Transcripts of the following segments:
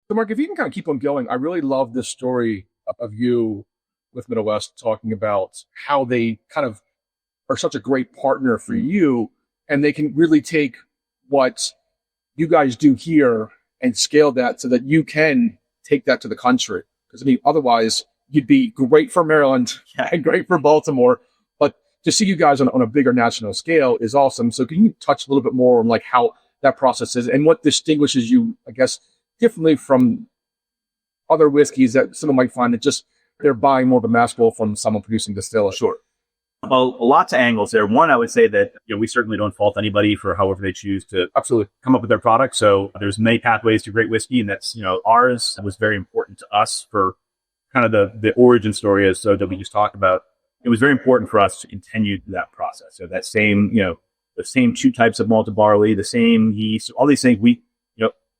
So, Mark, if you can kind of keep on going, I really love this story of you with Middle West talking about how they kind of are such a great partner for you, and they can really take what you guys do here and scale that so that you can take that to the country. Because I mean, otherwise, you'd be great for Maryland and great for Baltimore, but to see you guys on a bigger national scale is awesome. So, can you touch a little bit more on like how that process is and what distinguishes you, I guess, differently from other whiskeys that someone might find that just they're buying more of a mass pull from someone producing distillers? Sure. Well, lots of angles there. One, I would say that we certainly don't fault anybody for however they choose to Absolutely come up with their product. So there's many pathways to great whiskey, and that's ours was very important to us for kind of the origin story as so that we just talked about. It was very important for us to continue that process. So that same the same two types of malted barley, the same yeast, all these things.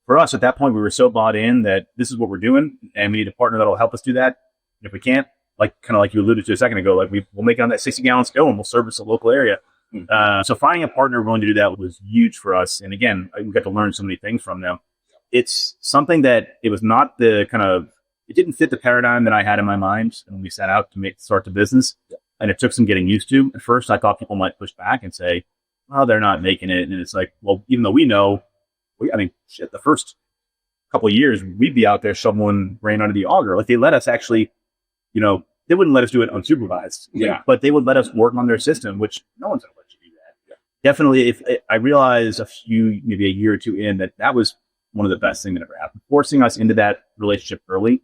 For us at that point, we were so bought in that this is what we're doing, and we need a partner that'll help us do that. And if we can't, like you alluded to a second ago, we'll make it on that 60-gallon scale and we'll service a local area. So finding a partner willing to do that was huge for us. And again, we got to learn so many things from them. It's something that it was not it didn't fit the paradigm that I had in my mind when we set out to start the business. And it took some getting used to. At first, I thought people might push back and say, well, they're not making it. And it's like, well, even though we know, the first couple of years, we'd be out there shoveling rain under the auger. Like they let us actually, they wouldn't let us do it unsupervised. But they would let us work on their system, which no one's going to let you do that. Definitely, if I realized maybe a year or two in, that was one of the best things that ever happened. Forcing us into that relationship early,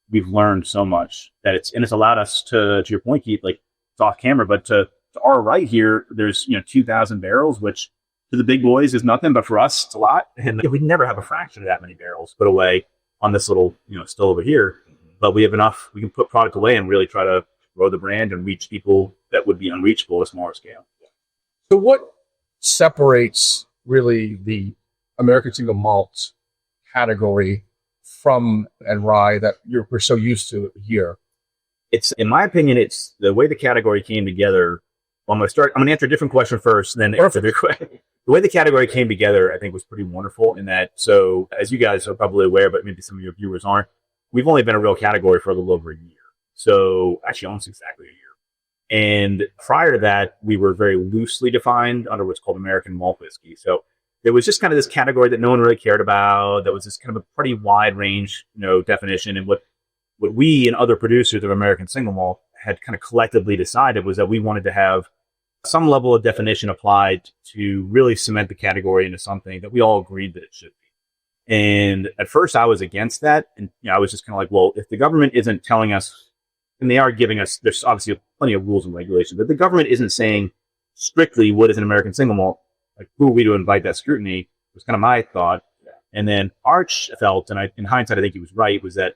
we've learned so much it's allowed us to your point, Keith, like it's off camera, but to our right here, there's 2,000 barrels, which to the big boys is nothing, but for us, it's a lot. And we'd never have a fraction of that many barrels put away on this little, still over here. But we have enough, we can put product away and really try to grow the brand and reach people that would be unreachable at a smaller scale. So what separates really the American single malt category from and rye that we're so used to here? It's, in my opinion, it's the way the category came together. Well, I'm going to answer a different question first, then answer the question. The way the category came together, I think, was pretty wonderful in that. So as you guys are probably aware, but maybe some of your viewers aren't, we've only been a real category for a little over a year. So actually almost exactly a year. And prior to that, we were very loosely defined under what's called American malt whiskey. So there was just kind of this category that no one really cared about. That was this kind of a pretty wide range, definition. And what we and other producers of American single malt had kind of collectively decided was that we wanted to have some level of definition applied to really cement the category into something that we all agreed that it should be. And at first I was against that. And I was just kind of like, well, if the government isn't telling us, and they are giving us, there's obviously plenty of rules and regulations, but the government isn't saying strictly what is an American single malt, like who are we to invite that scrutiny, was kind of my thought. And then Arch felt, and in hindsight, I think he was right, was that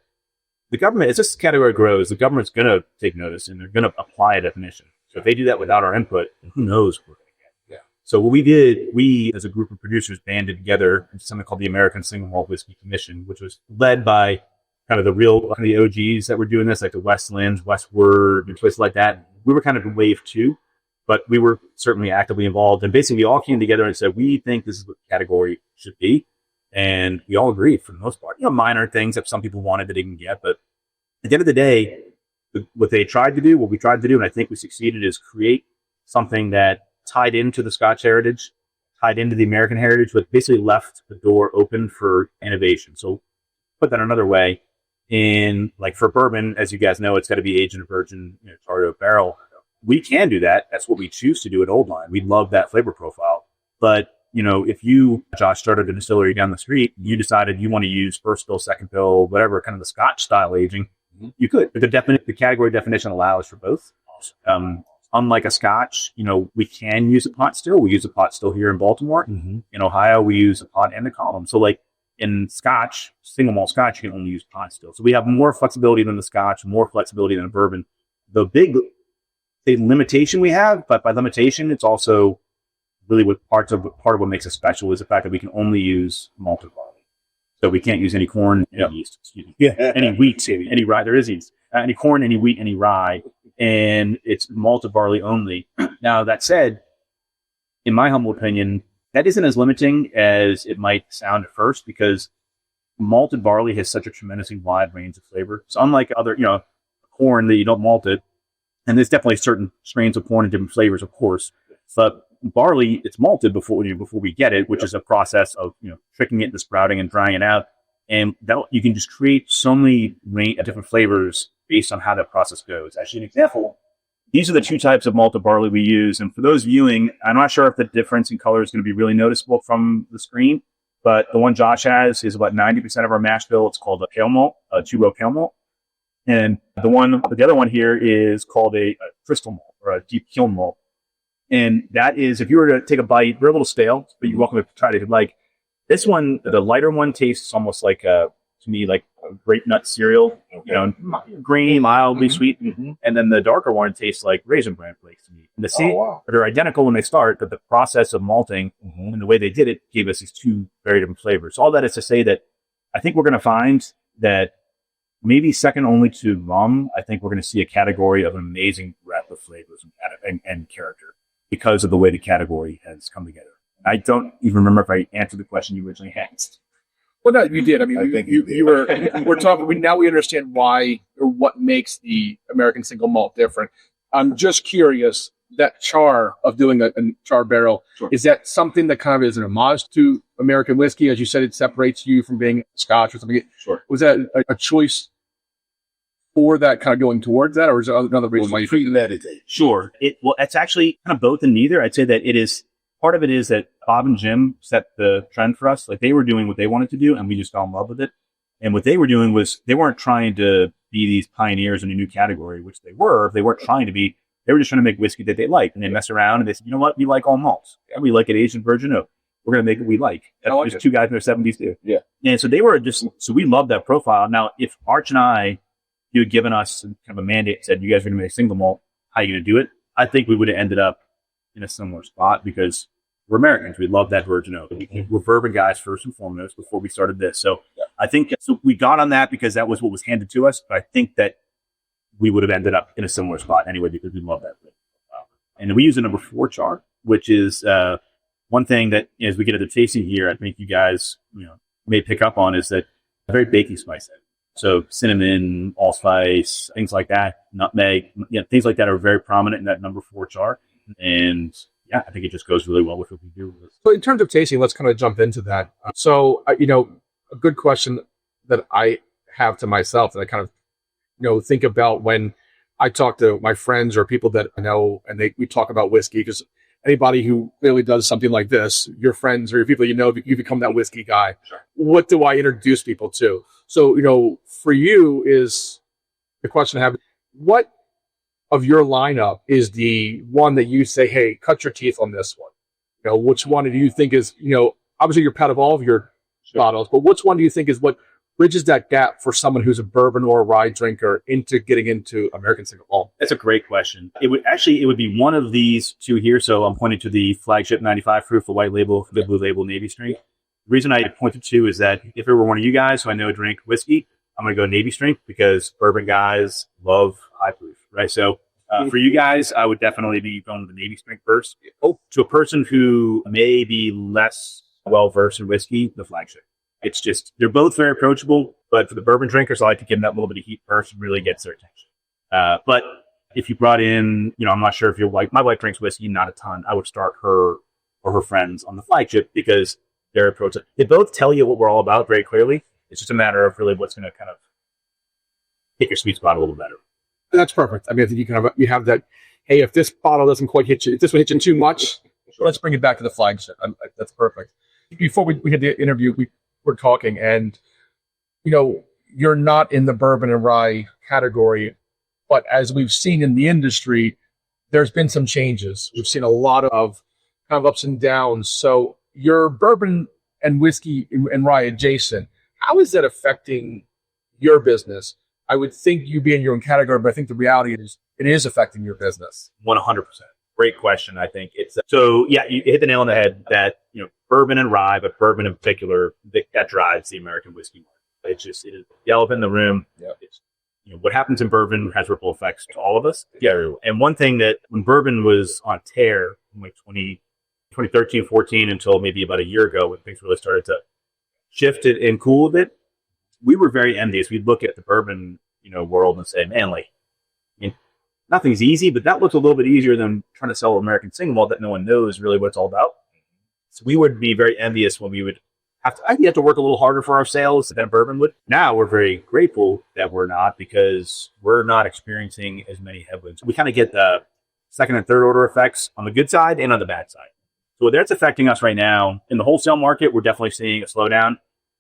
the government, as this category grows, the government's going to take notice and they're going to apply a definition. So if they do that without our input, who knows what we're going to get. So what we did, we as a group of producers banded together into something called the American Single Malt Whiskey Commission, which was led by kind of the OGs that were doing this, like the Westlands, Westward, and places like that. We were kind of in wave two, but we were certainly actively involved. And basically we all came together and said, we think this is what the category should be. And we all agreed for the most part. Minor things that some people wanted that they didn't get. But at the end of the day, what we tried to do, and I think we succeeded, is create something that tied into the Scotch heritage, tied into the American heritage, but basically left the door open for innovation. So put that another way, for bourbon, as you guys know, it's got to be aged in a virgin charred oak barrel. We can do that. That's what we choose to do at Old Line. We love that flavor profile. But if you, Josh, started a distillery down the street, you decided you want to use first fill, second fill, whatever, kind of the Scotch style aging, you could. But the category definition allows for both. Unlike a Scotch, we can use a pot still. We use a pot still here in Baltimore. In Ohio, we use a pot and a column. So like in Scotch, single malt Scotch, you can only use pot still. So we have more flexibility than the Scotch, more flexibility than a bourbon. The big limitation we have, but by limitation, it's also really part of what makes us special is the fact that we can only use malted barley. So we can't use any corn, any yeast, any wheat, any rye. There is yeast. Any corn, any wheat, any rye. And it's malted barley only. Now, that said, in my humble opinion, that isn't as limiting as it might sound at first, because malted barley has such a tremendously wide range of flavor. So unlike other, corn that you don't malt it, and there's definitely certain strains of corn and different flavors, of course, but barley, it's malted before we get it, which is a process of tricking it into sprouting and drying it out, and that you can just create so many different flavors based on how that process goes. Actually, an example: these are the 2 types of malted barley we use, and for those viewing, I'm not sure if the difference in color is going to be really noticeable from the screen, but the one Josh has is about 90% of our mash bill. It's called a pale malt, a 2-row pale malt, and the other one here is called a crystal malt or a deep kiln malt. And that is, if you were to take a bite, they're a little stale, but you're welcome to try it if you'd like. This one, the lighter one, tastes almost like to me, like a grape nut cereal, grainy, mildly sweet. Mm-hmm. And then the darker one tastes like raisin bran flakes to me. And they're identical when they start, but the process of malting and the way they did it gave us these 2 very different flavors. So all that is to say that I think we're going to find that maybe second only to rum, I think we're going to see a category of amazing breadth of flavors and character because of the way the category has come together. I don't even remember if I answered the question you originally asked. Well, no, you did. I mean, we're talking. Now we understand why or what makes the American single malt different. I'm just curious, that char of doing a char barrel, is that something that kind of is an homage to American whiskey? As you said, it separates you from being Scotch or something. Sure. Was that a choice for that, kind of going towards that, or is there another reason why you premeditated? Sure. It's actually kind of both and neither. I'd say that it is. Part of it is that Bob and Jim set the trend for us. Like, they were doing what they wanted to do, and we just fell in love with it. And what they were doing was they weren't trying to be these pioneers in a new category, which they were. They weren't trying to be. They were just trying to make whiskey that they liked. And they mess around and they said, you know what? We like all malts. And we like it aged in virgin oak. We're going to make what we like. That's just 2 guys in their 70s do. Yeah. And so they were so we loved that profile. Now, if Arch and I, you had given us kind of a mandate and said, you guys are going to make a single malt, how are you going to do it? I think we would have ended up in a similar spot because we're Americans. We love that virgin oak. We're bourbon guys first and foremost before we started this. So I think we got on that because that was what was handed to us. But I think that we would have ended up in a similar spot anyway because we love that. And we use a number 4 char, which is one thing that as we get at the tasting here, I think you guys may pick up on is that a very baking spice. So cinnamon, allspice, things like that, nutmeg, things like that are very prominent in that number 4 char. And yeah, I think it just goes really well with what we do. So in terms of tasting, let's kind of jump into that. A good question that I have to myself that I kind of, think about when I talk to my friends or people that I know, and we talk about whiskey, because anybody who clearly does something like this, your friends or your people, you become that whiskey guy. Sure. What do I introduce people to? So, for you is the question I have, what of your lineup is the one that you say, hey, cut your teeth on this one? Which one do you think is, obviously you're proud of all of your bottles, but which one do you think is what bridges that gap for someone who's a bourbon or a rye drinker into getting into American single malt? That's a great question. It would be one of these 2 here. So I'm pointing to the flagship 95 proof, the white label, the blue label Navy strength. The reason I pointed to is that if it were one of you guys who I know drink whiskey, I'm going to go Navy strength because bourbon guys love high proof, right? So for you guys, I would definitely be going with the Navy strength first. To a person who may be less well-versed in whiskey, the flagship. It's just, they're both very approachable, but for the bourbon drinkers, I like to give them that little bit of heat first and really get their attention. But if you brought in, I'm not sure if your wife, my wife drinks whiskey, not a ton. I would start her or her friends on the flagship because they're approachable. They both tell you what we're all about very clearly. It's just a matter of really what's going to kind of hit your sweet spot a little better. That's perfect. I mean, I think you have that, hey, if this bottle doesn't quite hit you, if this one hits you too much, let's bring it back to the flagship. That's perfect. Before we had the interview, we were talking, and, you're not in the bourbon and rye category, but as we've seen in the industry, there's been some changes. We've seen a lot of kind of ups and downs. So your bourbon and whiskey and rye adjacent, how is that affecting your business? I would think you be in your own category, but I think the reality is it is affecting your business. 100%. Great question. I think it's so. Yeah, you hit the nail on the head. That bourbon and rye, but bourbon in particular, that drives the American whiskey market. It is the elephant in the room. Yeah. It's, what happens in bourbon has ripple effects to all of us. Yeah. And one thing that when bourbon was on tear, from like 2013, 14 until maybe about a year ago, when things really started to shift it and cool a bit, we were very envious. We'd look at the bourbon, world and say, man, like, I mean, nothing's easy, but that looks a little bit easier than trying to sell American single malt that no one knows really what it's all about. So we would be very envious when we would I'd have to work a little harder for our sales than bourbon would. Now we're very grateful that we're not, because we're not experiencing as many headwinds. We kind of get the second and third order effects on the good side and on the bad side. So that's affecting us right now. In the wholesale market, we're definitely seeing a slowdown.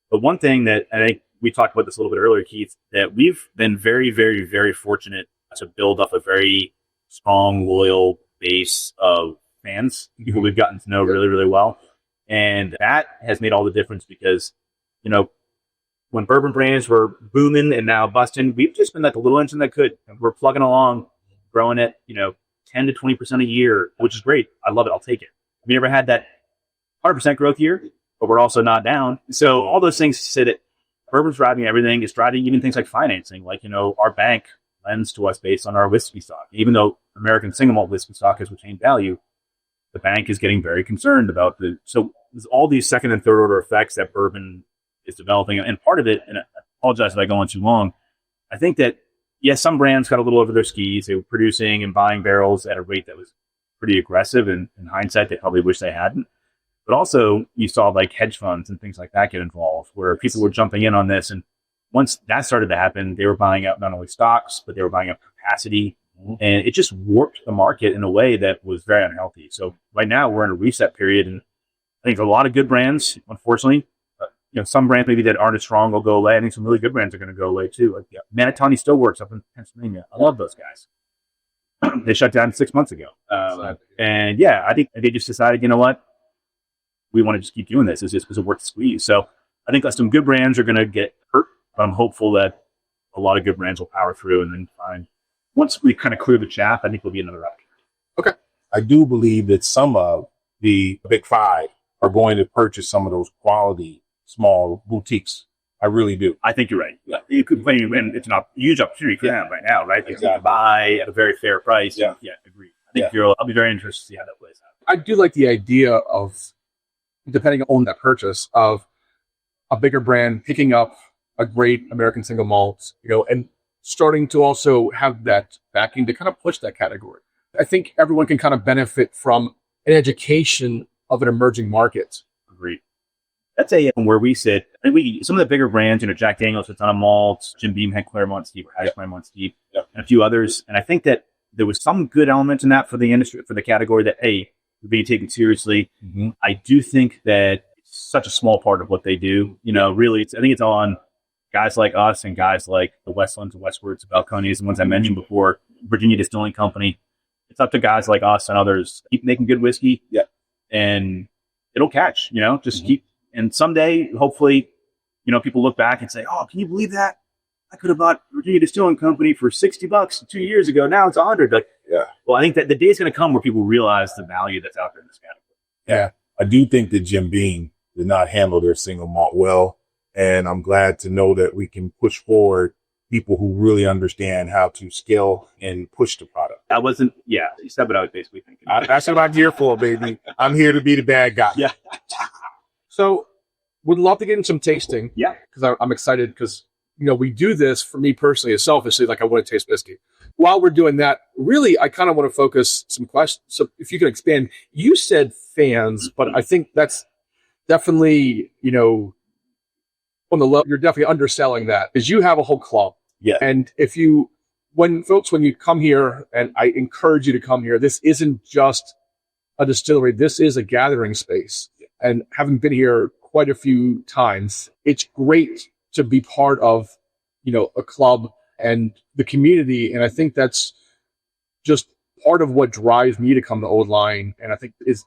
But one thing that I think we talked about this a little bit earlier, Keith, that we've been very, very, very fortunate to build up a very strong, loyal base of fans, people we've gotten to know really, really well. And that has made all the difference because, when bourbon brands were booming and now busting, we've just been like the little engine that could. We're plugging along, growing at, 10 to 20% a year, which is great. I love it. I'll take it. Have you ever had that 100% growth year, but we're also not down? So all those things say that bourbon's driving everything. It's driving even things like financing. Like, our bank lends to us based on our whiskey stock. Even though American single malt whiskey stock has retained value, the bank is getting very concerned about so there's all these second and third order effects that bourbon is developing. And part of it, and I apologize if I go on too long, I think that, yes, some brands got a little over their skis. They were producing and buying barrels at a rate that was pretty aggressive. And in hindsight, they probably wish they hadn't. But also you saw like hedge funds and things like that get involved, where people were jumping in on this. And once that started to happen, they were buying up not only stocks, but they were buying up capacity. And it just warped the market in a way that was very unhealthy. So right now we're in a reset period, and I think a lot of good brands, unfortunately, some brands maybe that aren't as strong will go away. I think some really good brands are going to go away too. Like, Manitani still works up in Pennsylvania. I love those guys. They shut down 6 months ago. And yeah, I think they just decided, you know what? We want to just keep doing this. It's just worth the squeeze. So I think some good brands are going to get hurt, but I'm hopeful that a lot of good brands will power through and then find. Once we kind of clear the chaff, I think we'll be another up. Okay. I do believe that some of the big five are going to purchase some of those quality small boutiques. I really do. I think you're right. Yeah. You could, and it's a huge opportunity for them right now, right? They can buy at a very fair price. Yeah, agree. I think I'll be very interested to see how that plays out. I do like the idea of, depending on that purchase, of a bigger brand picking up a great American single malt, and starting to also have that backing to kind of push that category. I think everyone can kind of benefit from an education of an emerging market. Agreed. That's where we sit. I think some of the bigger brands, Jack Daniel's had a ton of malts, Jim Beam had Claremont Steep, or had Claremont Steep, and a few others. And I think that there was some good element in that for the industry, for the category, that being taken seriously. Mm-hmm. I do think that it's such a small part of what they do. Really, I think it's on guys like us and guys like the Westlands, the Westwards, the Balcones, the ones I mentioned before, Virginia Distilling Company. It's up to guys like us and others. Keep making good whiskey, and it'll catch. Just keep. And someday, hopefully, people look back and say, "Oh, can you believe that? I could have bought Virginia Distilling Company for $60 2 years ago. Now it's $100." Well, I think that the day is going to come where people realize the value that's out there in this category. Yeah, I do think that Jim Beam did not handle their single malt well. And I'm glad to know that we can push forward people who really understand how to scale and push the product. You said what I was basically thinking. That's what I'm here for, baby. I'm here to be the bad guy. Yeah. So would love to get in some tasting. Yeah. Because I'm excited because, we do this for me personally, as selfishly, like I want to taste whiskey. While we're doing that, really, I kind of want to focus some questions. So if you could expand, you said fans, but I think that's definitely, on the level, you're definitely underselling that, because you have a whole club. Yeah. And when you come here, and I encourage you to come here, this isn't just a distillery. This is a gathering space. And having been here quite a few times, it's great to be part of, a club and the community. And I think that's just part of what drives me to come to Old Line. And I think is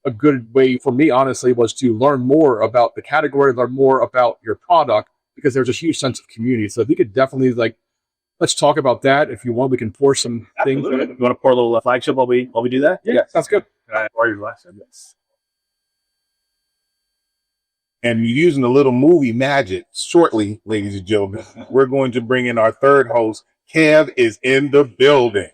a good way for me, honestly, was to learn more about the category, learn more about your product, because there's a huge sense of community. So if you could definitely let's talk about that. If you want, we can pour some things. You want to pour a little flagship while we do that? Yeah, sounds good. Can I pour your glass? Yes. And using a little movie magic, shortly, ladies and gentlemen, we're going to bring in our third host. Kev is in the building.